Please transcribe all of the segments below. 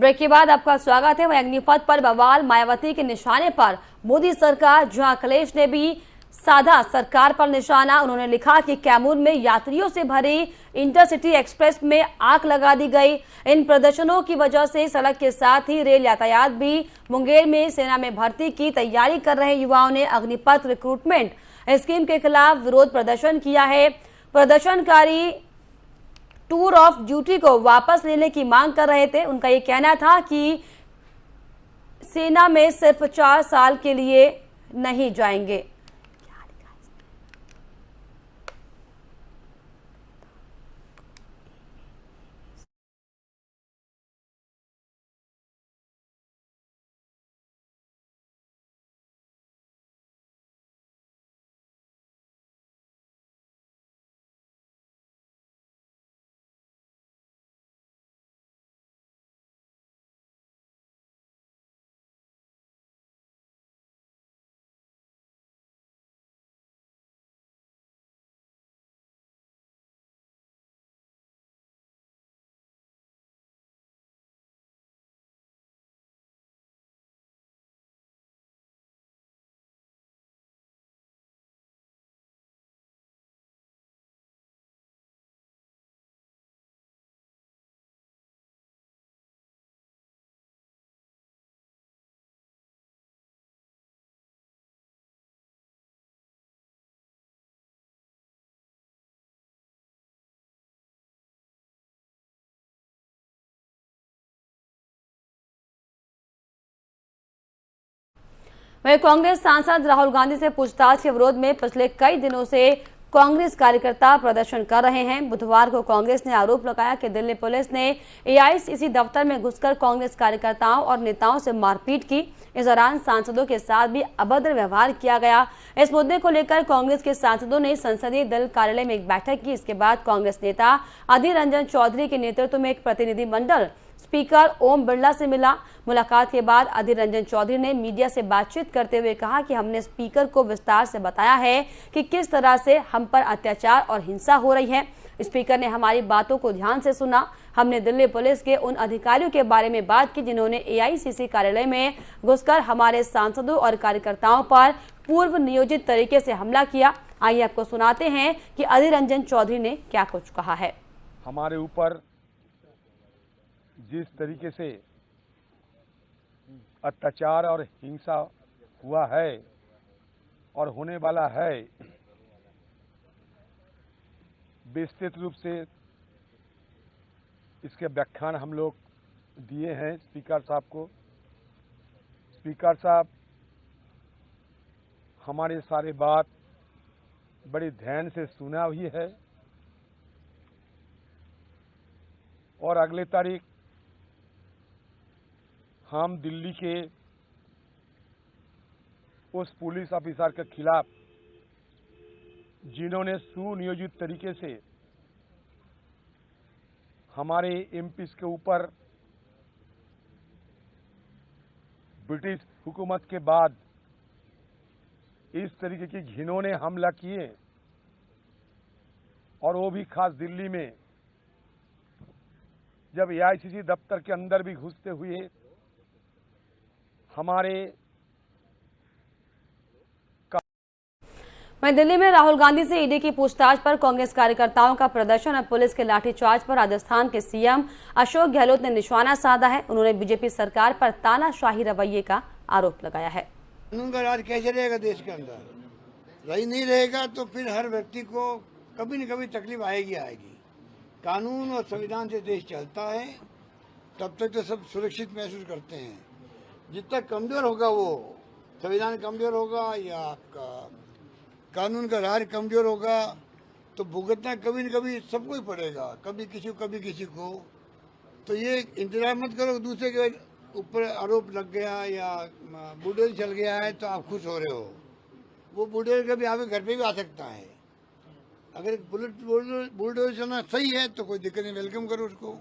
Break के बाद आपका स्वागत है। वहीं अग्निपथ पर बवाल, मायावती के निशाने पर मोदी सरकार, जहां अखिलेश ने भी साधा सरकार पर निशाना। उन्होंने लिखा कि कैमूर में यात्रियों से भरी इंटरसिटी एक्सप्रेस में आग लगा दी गई। इन प्रदर्शनों की वजह से सड़क के साथ ही रेल यातायात भी। मुंगेर में सेना में भर्ती की तैयारी कर रहे युवाओं ने अग्निपथ रिक्रूटमेंट स्कीम के खिलाफ विरोध प्रदर्शन किया है। प्रदर्शनकारी टूर ऑफ ड्यूटी को वापस लेने की मांग कर रहे थे। उनका ये कहना था कि सेना में सिर्फ 4 साल के लिए नहीं जाएंगे। वहीं कांग्रेस सांसद राहुल गांधी से पूछताछ के विरोध में पिछले कई दिनों से कांग्रेस कार्यकर्ता प्रदर्शन कर रहे हैं। बुधवार को कांग्रेस ने आरोप लगाया कि दिल्ली पुलिस ने एआईसीसी दफ्तर में घुसकर कांग्रेस कार्यकर्ताओं और नेताओं से मारपीट की। इस दौरान सांसदों के साथ भी अभद्र व्यवहार किया गया। इस मुद्दे को लेकर कांग्रेस के सांसदों ने संसदीय दल कार्यालय में एक बैठक की। इसके बाद कांग्रेस नेता अधीर रंजन चौधरी के नेतृत्व में एक प्रतिनिधिमंडल स्पीकर ओम बिरला से मिला। मुलाकात के बाद अधीर रंजन चौधरी ने मीडिया से बातचीत करते हुए कहा कि हमने स्पीकर को विस्तार से बताया है कि किस तरह से हम पर अत्याचार और हिंसा हो रही है। स्पीकर ने हमारी बातों को ध्यान से सुना। हमने दिल्ली पुलिस के उन अधिकारियों के बारे में बात की जिन्होंने एआईसीसी कार्यालय में घुसकर हमारे सांसदों और कार्यकर्ताओं पर पूर्व नियोजित तरीके से हमला किया। आइए आपको सुनाते हैं कि अधीर रंजन चौधरी ने क्या कुछ कहा है। हमारे ऊपर जिस तरीके से अत्याचार और हिंसा हुआ है और होने वाला है, विस्तृत रूप से इसके व्याख्यान हम लोग दिए हैं स्पीकर साहब को। स्पीकर साहब हमारे सारे बात बड़े ध्यान से सुना हुई है और अगले तारीख हम दिल्ली के उस पुलिस ऑफिसर के खिलाफ जिन्होंने सुनियोजित तरीके से हमारे एमपी के ऊपर ब्रिटिश हुकूमत के बाद इस तरीके की घिनौने हमला किए और वो भी खास दिल्ली में, जब एआईसीसी दफ्तर के अंदर भी घुसते हुए हमारे। वहीं दिल्ली में राहुल गांधी से ईडी की पूछताछ पर कांग्रेस कार्यकर्ताओं का प्रदर्शन और पुलिस के लाठीचार्ज पर राजस्थान के सीएम अशोक गहलोत ने निशाना साधा है। उन्होंने बीजेपी सरकार पर तानाशाही रवैये का आरोप लगाया है। कानून का राज कैसे रहेगा देश के अंदर? रही नहीं रहेगा तो फिर हर व्यक्ति को कभी न कभी तकलीफ आएगी। कानून और संविधान से देश चलता है, तब तक तो सब सुरक्षित महसूस करते हैं। जितना कमजोर होगा वो संविधान कमजोर होगा या आपका कानून का राज कमजोर होगा तो भुगतना कभी न कभी सबको ही पड़ेगा, कभी किसी को। तो ये इंतजार मत करो दूसरे के ऊपर आरोप लग गया या बुलडोजर चल गया है तो आप खुश हो रहे हो। वो बुलडोजर कभी आपके घर पे भी आ सकता है। अगर बुलडोजर चलना सही है तो कोई दिक्कत नहीं, वेलकम करो उसको।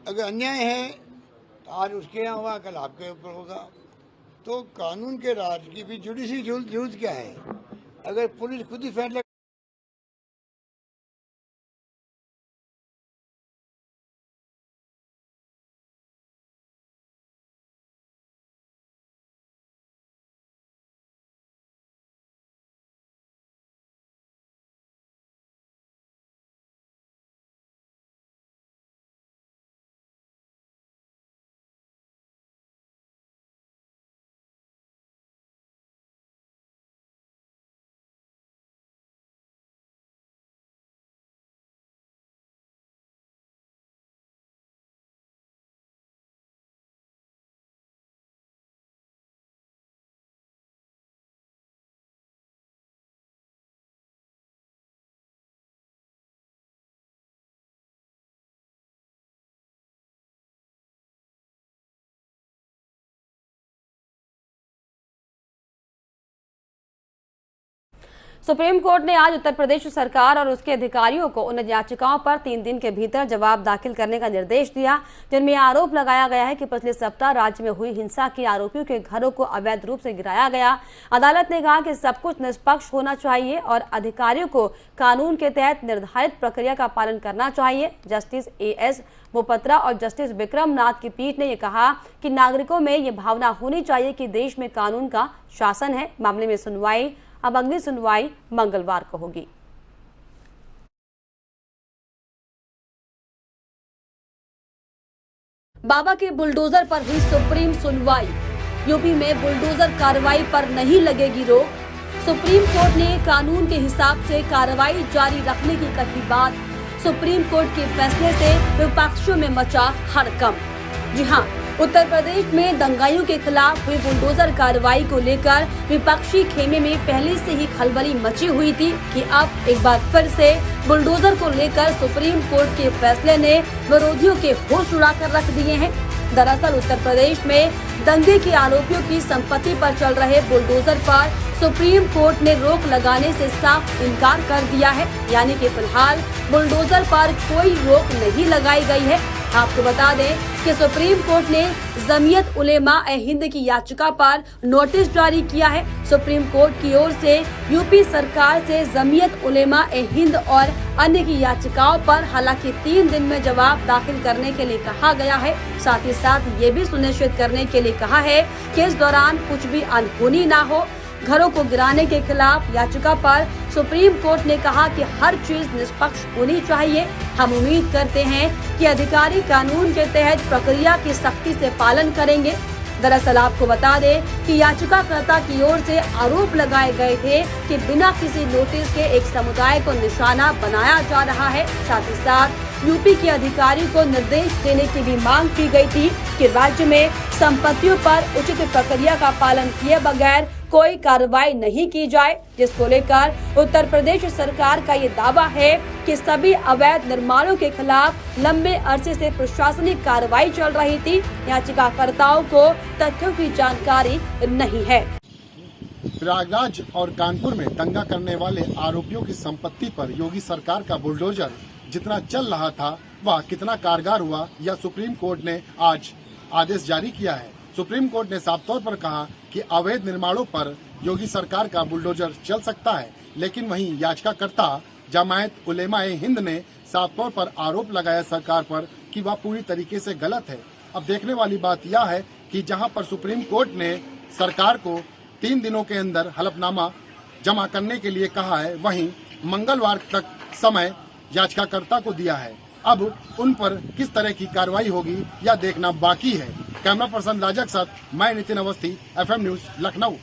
अगर अन्याय है तो आज उसके यहाँ हुआ, कल आपके ऊपर होगा। तो कानून के राज की भी जुडिशरी जरूरत क्या है? अगर पुलिस खुद ही फैसला सुप्रीम कोर्ट ने आज उत्तर प्रदेश सरकार और उसके अधिकारियों को उन याचिकाओं पर 3 दिन के भीतर जवाब दाखिल करने का निर्देश दिया जिनमें आरोप लगाया गया है कि पिछले सप्ताह राज्य में हुई हिंसा के आरोपियों के घरों को अवैध रूप से गिराया गया। अदालत ने कहा कि सब कुछ निष्पक्ष होना चाहिए और अधिकारियों को कानून के तहत निर्धारित प्रक्रिया का पालन करना चाहिए। जस्टिस AS बोपत्रा और जस्टिस विक्रम नाथ की पीठ ने यह कहा कि नागरिकों में ये भावना होनी चाहिए कि देश में कानून का शासन है। मामले में सुनवाई अब अगली सुनवाई मंगलवार को होगी। बाबा के बुलडोजर पर हुई सुप्रीम सुनवाई। यूपी में बुलडोजर कार्रवाई पर नहीं लगेगी रोक। सुप्रीम कोर्ट ने कानून के हिसाब से कार्रवाई जारी रखने की कही बात। सुप्रीम कोर्ट के फैसले से विपक्षियों में मचा हड़कंप। जी हां, उत्तर प्रदेश में दंगाइयों के खिलाफ हुई बुलडोजर कार्रवाई को लेकर विपक्षी खेमे में पहले से ही खलबली मची हुई थी कि अब एक बार फिर से बुलडोजर को लेकर सुप्रीम कोर्ट के फैसले ने विरोधियों के होश उड़ाकर रख दिए हैं। दरअसल उत्तर प्रदेश में दंगे के आरोपियों की संपत्ति पर चल रहे बुलडोजर पर सुप्रीम कोर्ट ने रोक लगाने से साफ इनकार कर दिया है, यानी कि फिलहाल बुलडोजर पर कोई रोक नहीं लगाई गई है। आपको बता दें कि सुप्रीम कोर्ट ने जमीयत उलेमा ए हिंद की याचिका पर नोटिस जारी किया है। सुप्रीम कोर्ट की ओर से यूपी सरकार से जमीयत उलेमा ए हिंद और अन्य की याचिकाओं पर हालांकि 3 दिन में जवाब दाखिल करने के लिए कहा गया है। साथ ही साथ ये भी सुनिश्चित करने के लिए कहा है कि इस दौरान कुछ भी अनहोनी ना हो। घरों को गिराने के खिलाफ याचिका पर सुप्रीम कोर्ट ने कहा कि हर चीज निष्पक्ष होनी चाहिए। हम उम्मीद करते हैं कि अधिकारी कानून के तहत प्रक्रिया की सख्ती से पालन करेंगे। दरअसल आपको बता दें कि याचिकाकर्ता की ओर से आरोप लगाए गए थे कि बिना किसी नोटिस के एक समुदाय को निशाना बनाया जा रहा है। साथ ही साथ यूपी के अधिकारी को निर्देश देने की भी मांग की गई थी कि राज्य में संपत्तियों पर उचित प्रक्रिया का पालन किए बगैर कोई कार्रवाई नहीं की जाए, जिसको लेकर उत्तर प्रदेश सरकार का ये दावा है कि सभी अवैध निर्माणों के खिलाफ लंबे अरसे से प्रशासनिक कार्रवाई चल रही थी। याचिकाकर्ताओं को तथ्यों की जानकारी नहीं है। प्रयागराज और कानपुर में दंगा करने वाले आरोपियों की संपत्ति पर योगी सरकार का बुलडोजर जितना चल रहा था वह कितना कारगर हुआ, यह सुप्रीम कोर्ट ने आज आदेश जारी किया है। सुप्रीम कोर्ट ने साफ तौर पर कहा कि अवैध निर्माणों पर योगी सरकार का बुलडोजर चल सकता है, लेकिन वहीं याचिकाकर्ता जमायत उलेमा ए हिंद ने साफ तौर पर आरोप लगाया सरकार पर कि वह पूरी तरीके से गलत है। अब देखने वाली बात यह है कि जहां पर सुप्रीम कोर्ट ने सरकार को 3 दिनों के अंदर हलफनामा जमा करने के लिए कहा है, वहीं मंगलवार तक समय याचिकाकर्ता को दिया है। अब उन पर किस तरह की कार्रवाई होगी यह देखना बाकी है। कैमरा पर्सन राजा के साथ मैं नितिन अवस्थी, FM न्यूज लखनऊ।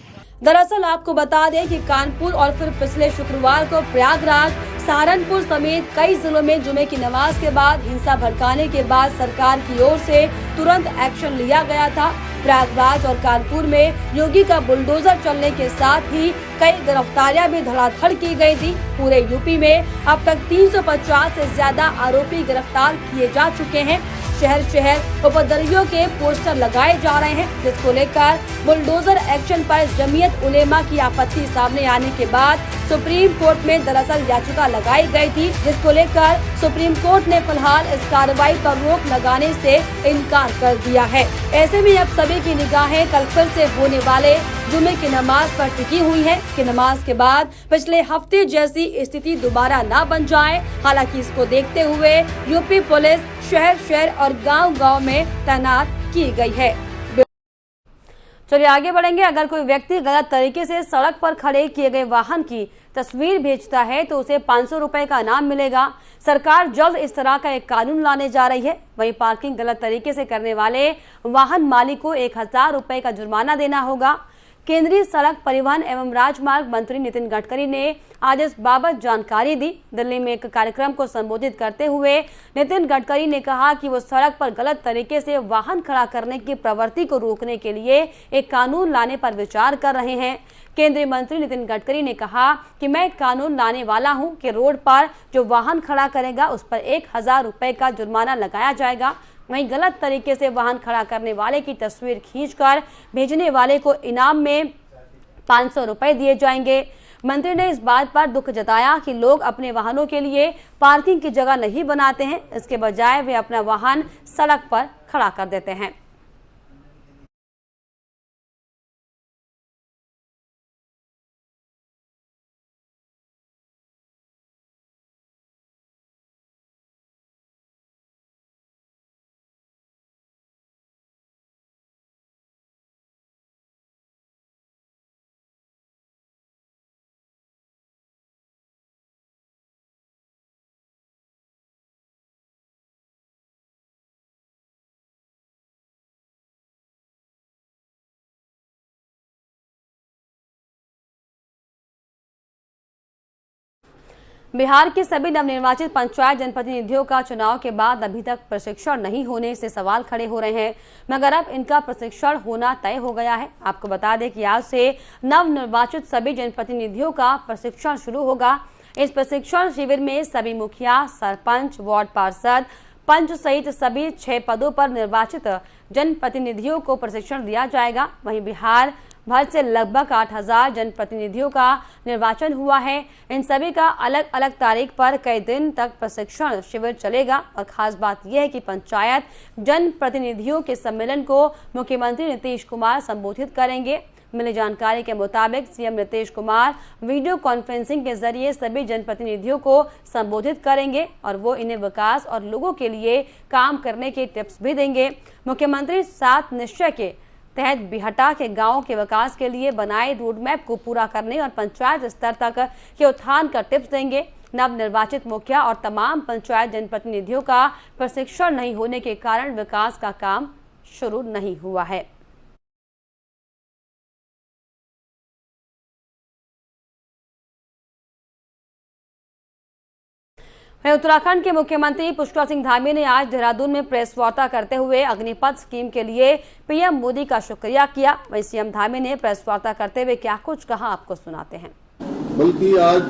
दरअसल आपको बता दें कि कानपुर और फिर पिछले शुक्रवार को प्रयागराज, सहारनपुर समेत कई जिलों में जुमे की नमाज के बाद हिंसा भड़काने के बाद सरकार की ओर से तुरंत एक्शन लिया गया था। प्रयागराज और कानपुर में योगी का बुलडोजर चलने के साथ ही कई गिरफ्तारियां भी धड़ाधड़ की गई थी। पूरे यूपी में अब तक 350 से ज्यादा आरोपी गिरफ्तार किए जा चुके हैं। शहर शहर उपद्रवियों के पोस्टर लगाए जा रहे हैं, जिसको लेकर बुलडोजर एक्शन पर जमीयत उलेमा की आपत्ति सामने आने के बाद सुप्रीम कोर्ट में दरअसल याचिका लगाई गई थी, जिसको लेकर सुप्रीम कोर्ट ने फिलहाल इस कार्रवाई पर रोक लगाने से इनकार कर दिया है। ऐसे में अब सभी की निगाहें कल फिर से होने वाले जुमे की नमाज पर टिकी हुई है कि नमाज के बाद पिछले हफ्ते जैसी स्थिति दोबारा ना बन जाए। हालांकि इसको देखते हुए यूपी पुलिस शहर शहर और गांव-गांव में तैनात की गई है। चलिए आगे बढ़ेंगे। अगर कोई व्यक्ति गलत तरीके से सड़क पर खड़े किए गए वाहन की तस्वीर भेजता है तो उसे 500 रुपए का इनाम मिलेगा। सरकार जल्द इस तरह का एक कानून लाने जा रही है। वहीं पार्किंग गलत तरीके से करने वाले वाहन मालिक को 1000 रुपए का जुर्माना देना होगा। केंद्रीय सड़क परिवहन एवं राजमार्ग मंत्री नितिन गडकरी ने आज इस बाबत जानकारी दी। दिल्ली में एक कार्यक्रम को संबोधित करते हुए नितिन गडकरी ने कहा कि वो सड़क पर गलत तरीके से वाहन खड़ा करने की प्रवृत्ति को रोकने के लिए एक कानून लाने पर विचार कर रहे हैं। केंद्रीय मंत्री नितिन गडकरी ने कहा कि मैं एक कानून लाने वाला हूं कि रोड पर जो वाहन खड़ा करेगा उस पर 1000 रुपए का जुर्माना लगाया जाएगा। वहीं गलत तरीके से वाहन खड़ा करने वाले की तस्वीर खींचकर भेजने वाले को इनाम में 500 रुपए दिए जाएंगे। मंत्री ने इस बात पर दुख जताया कि लोग अपने वाहनों के लिए पार्किंग की जगह नहीं बनाते हैं, इसके बजाय वे अपना वाहन सड़क पर खड़ा कर देते हैं। बिहार के सभी नवनिर्वाचित पंचायत जनप्रतिनिधियों का चुनाव के बाद अभी तक प्रशिक्षण नहीं होने से सवाल खड़े हो रहे हैं, मगर अब इनका प्रशिक्षण होना तय हो गया है। आपको बता दें कि आज से नवनिर्वाचित सभी जनप्रतिनिधियों का प्रशिक्षण शुरू होगा। इस प्रशिक्षण शिविर में सभी मुखिया, सरपंच, वार्ड पार्षद, पंच सहित सभी 6 पदों पर निर्वाचित जनप्रतिनिधियों को प्रशिक्षण दिया जाएगा। वहीं बिहार भर से लगभग 8000 जनप्रतिनिधियों का निर्वाचन हुआ है। इन सभी का अलग अलग तारीख पर कई दिन तक प्रशिक्षण शिविर चलेगा। और खास बात यह है कि पंचायत जनप्रतिनिधियों के सम्मेलन को मुख्यमंत्री नीतीश कुमार संबोधित करेंगे। मिली जानकारी के मुताबिक CM Nitish Kumar video conferencing के जरिए सभी जनप्रतिनिधियों को संबोधित करेंगे और वो इन्हें विकास और लोगों के लिए काम करने के टिप्स भी देंगे। मुख्यमंत्री 7 निश्चय के तहत बिहटा के गांव के विकास के लिए बनाए रोडमैप को पूरा करने और पंचायत स्तर तक के उत्थान का टिप्स देंगे। नवनिर्वाचित मुखिया और तमाम पंचायत जनप्रतिनिधियों का प्रशिक्षण नहीं होने के कारण विकास का काम शुरू नहीं हुआ है। उत्तराखंड के मुख्यमंत्री पुष्कर सिंह धामी ने आज देहरादून में प्रेस वार्ता करते हुए अग्निपथ स्कीम के लिए पीएम मोदी का शुक्रिया किया। वहीं सीएम धामी ने प्रेस वार्ता करते हुए क्या कुछ कहा, आपको सुनाते हैं। बल्कि आज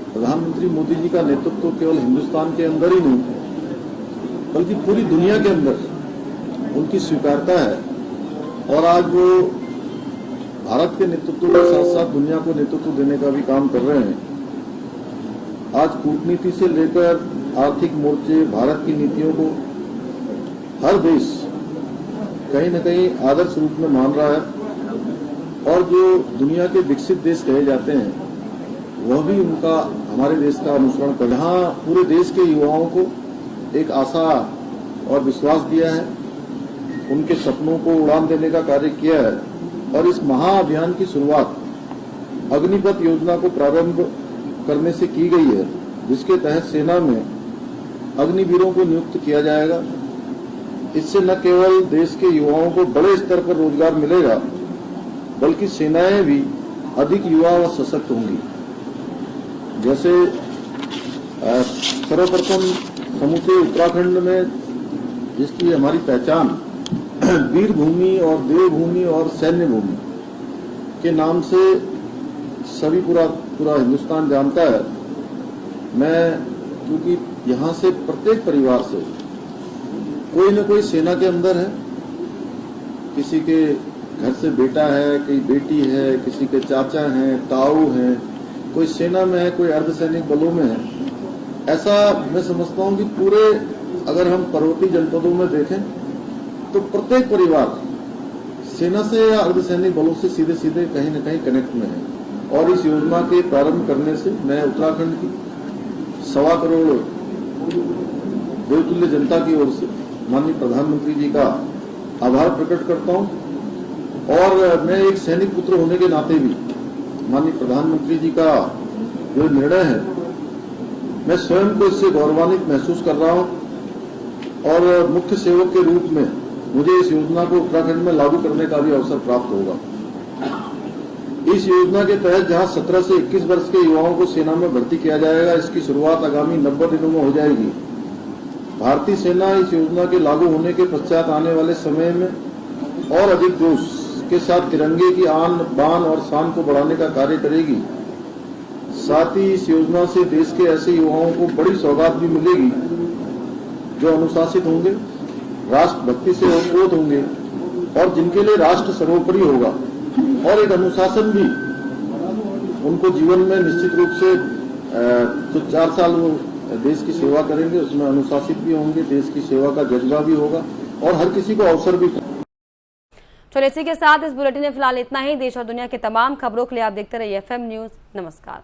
प्रधानमंत्री मोदी जी का नेतृत्व केवल हिंदुस्तान के अंदर ही नहीं बल्कि पूरी दुनिया के अंदर उनकी स्वीकारता है और आज वो भारत के नेतृत्व के साथ साथ दुनिया को नेतृत्व देने का भी काम कर रहे हैं। आज कूटनीति से लेकर आर्थिक मोर्चे, भारत की नीतियों को हर देश कहीं न कहीं आदर्श रूप में मान रहा है और जो दुनिया के विकसित देश कहे जाते हैं वह भी उनका, हमारे देश का अनुसरण कर, जहां पूरे देश के युवाओं को एक आशा और विश्वास दिया है, उनके सपनों को उड़ान देने का कार्य किया है। और इस महाअभियान की शुरुआत अग्निपथ योजना को प्रारंभ करने से की गई है, जिसके तहत सेना में अग्निवीरों को नियुक्त किया जाएगा। इससे न केवल देश के युवाओं को बड़े स्तर पर रोजगार मिलेगा बल्कि सेनाएं भी अधिक युवा व सशक्त होंगी। जैसे सर्वप्रथम समूचे उत्तराखंड में जिसकी हमारी पहचान वीर भूमि और देवभूमि और सैन्य भूमि के नाम से सभी पूरा हिंदुस्तान जानता है। मैं क्योंकि यहाँ से प्रत्येक परिवार से कोई न कोई सेना के अंदर है, किसी के घर से बेटा है, कोई बेटी है, किसी के चाचा हैं, ताऊ हैं, कोई सेना में है, कोई अर्धसैनिक बलों में है। ऐसा मैं समझता हूँ कि पूरे अगर हम पर्वतीय जनपदों में देखें तो प्रत्येक परिवार सेना से या अर्धसैनिक बलों से सीधे सीधे कहीं न कहीं कनेक्ट में है। और इस योजना के प्रारंभ करने से मैं उत्तराखंड की 1.25 करोड़ देवतुल्य जनता की ओर से माननीय प्रधानमंत्री जी का आभार प्रकट करता हूं। और मैं एक सैनिक पुत्र होने के नाते भी माननीय प्रधानमंत्री जी का जो निर्णय है, मैं स्वयं को इससे गौरवान्वित महसूस कर रहा हूं और मुख्य सेवक के रूप में मुझे इस योजना को उत्तराखंड में लागू करने का भी अवसर प्राप्त होगा। इस योजना के तहत जहां 17 से 21 वर्ष के युवाओं को सेना में भर्ती किया जाएगा, इसकी शुरुआत आगामी 90 दिनों में हो जाएगी। भारतीय सेना इस योजना के लागू होने के पश्चात आने वाले समय में और अधिक जोश के साथ तिरंगे की आन बान और शान को बढ़ाने का कार्य करेगी। साथ ही इस योजना से देश के ऐसे युवाओं को बड़ी सौगात भी मिलेगी जो अनुशासित होंगे, राष्ट्रभक्ति से ओतप्रोत होंगे और जिनके लिए राष्ट्र सर्वोपरि होगा। और एक अनुशासन भी उनको जीवन में निश्चित रूप से जो 4 साल वो देश की सेवा करेंगे उसमें अनुशासित भी होंगे, देश की सेवा का जज्बा भी होगा और हर किसी को अवसर भी। चलिए इसी के साथ इस बुलेटिन में फिलहाल इतना ही। देश और दुनिया के तमाम खबरों के लिए आप देखते रहिए FM न्यूज। नमस्कार।